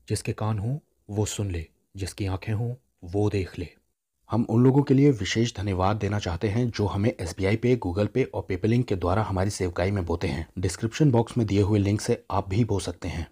जिसके कान हों वो सुन ले, जिसकी आंखें हों वो देख ले। हम उन लोगों के लिए विशेष धन्यवाद देना चाहते हैं जो हमें एसबीआई पे, गूगल पे और पेपलिंक के द्वारा हमारी सेवकाई में बोते हैं। डिस्क्रिप्शन बॉक्स में दिए हुए लिंक से आप भी बो सकते हैं।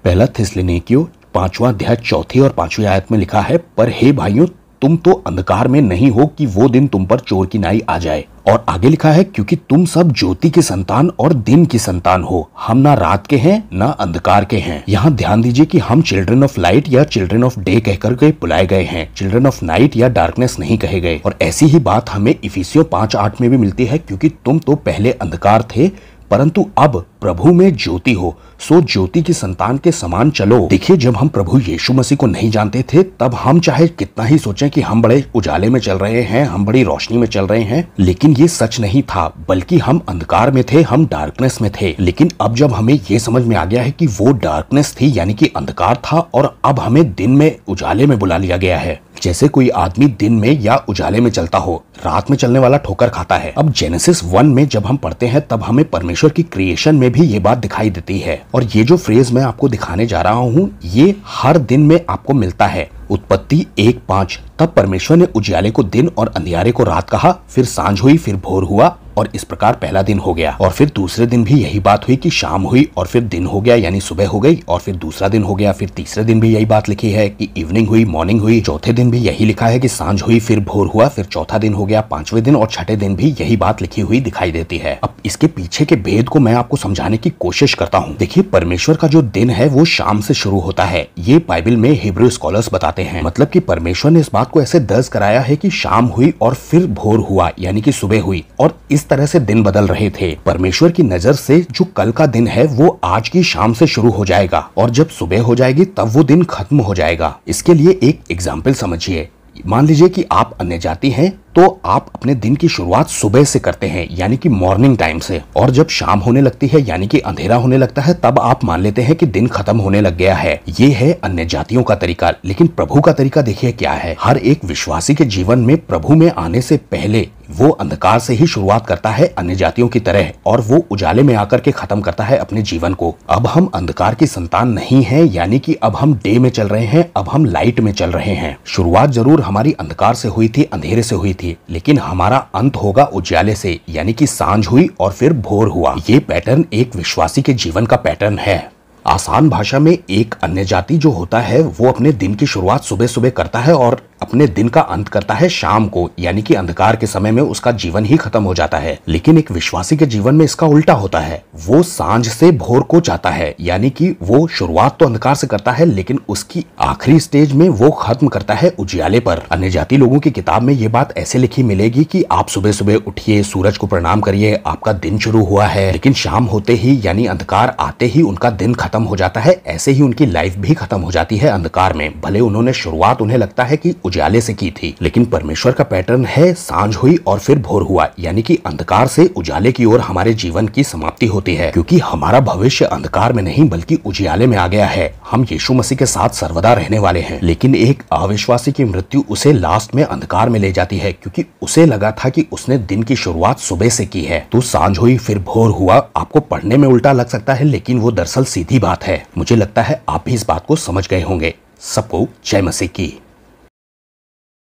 पहला थिस्सलुनीकियों 5वां अध्याय 4 और 5वीं आयत में लिखा है, पर हे भाइयों, तुम तो अंधकार में नहीं हो कि वो दिन तुम पर चोर की नाई आ जाए। और आगे लिखा है, क्योंकि तुम सब ज्योति की संतान और दिन की संतान हो, हम ना रात के हैं ना अंधकार के हैं। यहाँ ध्यान दीजिए कि हम चिल्ड्रन ऑफ लाइट या चिल्ड्रन ऑफ डे कहकर के बुलाए गए हैं, चिल्ड्रन ऑफ नाइट या डार्कनेस नहीं कहे गए। और ऐसी ही बात हमें इफिसियों 5:8 में भी मिलती है, क्योंकि तुम तो पहले अंधकार थे परंतु अब प्रभु में ज्योति हो, सो ज्योति की संतान के समान चलो। देखिए, जब हम प्रभु यीशु मसीह को नहीं जानते थे तब हम चाहे कितना ही सोचें कि हम बड़े उजाले में चल रहे हैं, हम बड़ी रोशनी में चल रहे हैं, लेकिन ये सच नहीं था, बल्कि हम अंधकार में थे, हम डार्कनेस में थे। लेकिन अब जब हमें ये समझ में आ गया है कि वो डार्कनेस थी यानी कि अंधकार था और अब हमें दिन में उजाले में बुला लिया गया है। जैसे कोई आदमी दिन में या उजाले में चलता हो, रात में चलने वाला ठोकर खाता है। अब जेनेसिस 1 में जब हम पढ़ते हैं तब हमें परमेश्वर की क्रिएशन में भी ये बात दिखाई देती है। और ये जो फ्रेज मैं आपको दिखाने जा रहा हूँ ये हर दिन में आपको मिलता है। उत्पत्ति 1:5, तब परमेश्वर ने उजियाले को दिन और अंधियारे को रात कहा, फिर सांझ हुई, फिर भोर हुआ और इस प्रकार पहला दिन हो गया। और फिर दूसरे दिन भी यही बात हुई कि शाम हुई और फिर दिन हो गया यानी सुबह हो गई, और फिर दूसरा दिन हो गया। फिर तीसरे दिन भी यही बात लिखी है कि इवनिंग हुई, मॉर्निंग हुई। चौथे दिन भी यही लिखा है कि सांझ हुई, फिर भोर हुआ, फिर चौथा दिन हो गया। पांचवें दिन और छठे दिन भी यही बात लिखी हुई दिखाई देती है। अब इसके पीछे के भेद को मैं आपको समझाने की कोशिश करता हूँ। देखिए, परमेश्वर का जो दिन है वो शाम से शुरू होता है, ये बाइबल में हिब्रू स्कॉलर्स बताते हैं। मतलब कि परमेश्वर ने इस बात को ऐसे दर्ज कराया है कि शाम हुई और फिर भोर हुआ यानी कि सुबह हुई, और इस तरह से दिन बदल रहे थे। परमेश्वर की नजर से जो कल का दिन है वो आज की शाम से शुरू हो जाएगा, और जब सुबह हो जाएगी तब वो दिन खत्म हो जाएगा। इसके लिए एक एग्जाम्पल समझिए। मान लीजिए कि आप अन्य जाति हैं तो आप अपने दिन की शुरुआत सुबह से करते हैं यानी कि मॉर्निंग टाइम से, और जब शाम होने लगती है यानी कि अंधेरा होने लगता है तब आप मान लेते हैं कि दिन खत्म होने लग गया है। ये है अन्य जातियों का तरीका। लेकिन प्रभु का तरीका देखिए क्या है। हर एक विश्वासी के जीवन में प्रभु में आने से पहले वो अंधकार से ही शुरुआत करता है अन्य जातियों की तरह, और वो उजाले में आकर के खत्म करता है अपने जीवन को। अब हम अंधकार की संतान नहीं है, यानी कि अब हम डे में चल रहे हैं, अब हम लाइट में चल रहे हैं। शुरुआत जरूर हमारी अंधकार से हुई थी, अंधेरे से हुई थी, लेकिन हमारा अंत होगा उजाले से, यानी कि सांझ हुई और फिर भोर हुआ। ये पैटर्न एक विश्वासी के जीवन का पैटर्न है। आसान भाषा में एक अन्य जाति जो होता है वो अपने दिन की शुरुआत सुबह सुबह करता है और अपने दिन का अंत करता है शाम को, यानी कि अंधकार के समय में उसका जीवन ही खत्म हो जाता है। लेकिन एक विश्वासी के जीवन में इसका उल्टा होता है। वो सांझ से भोर को जाता है, यानी कि वो शुरुआत तो अंधकार से करता है लेकिन उसकी आखिरी स्टेज में वो खत्म करता है उजियाले पर। अन्य जाति लोगों की किताब में ये बात ऐसे लिखी मिलेगी कि आप सुबह सुबह उठिए, सूरज को प्रणाम करिए, आपका दिन शुरू हुआ है। लेकिन शाम होते ही यानी अंधकार आते ही उनका दिन खत्म हो जाता है। ऐसे ही उनकी लाइफ भी खत्म हो जाती है अंधकार में। भले उन्होंने शुरुआत उन्हें लगता है कि उजाले से की थी, लेकिन परमेश्वर का पैटर्न है सांझ हुई और फिर भोर हुआ, यानी कि अंधकार से उजाले की ओर हमारे जीवन की समाप्ति होती है। क्योंकि हमारा भविष्य अंधकार में नहीं बल्कि उजियाले में आ गया है। हम यीशु मसीह के साथ सर्वदा रहने वाले हैं। लेकिन एक अविश्वासी की मृत्यु उसे लास्ट में अंधकार में ले जाती है, क्योंकि उसे लगा था कि उसने दिन की शुरुआत सुबह से की है। तो सांझ हुई फिर भोर हुआ आपको पढ़ने में उल्टा लग सकता है, लेकिन वो दरअसल सीधी बात है। मुझे लगता है आप भी इस बात को समझ गए होंगे। सबको जय मसीह की।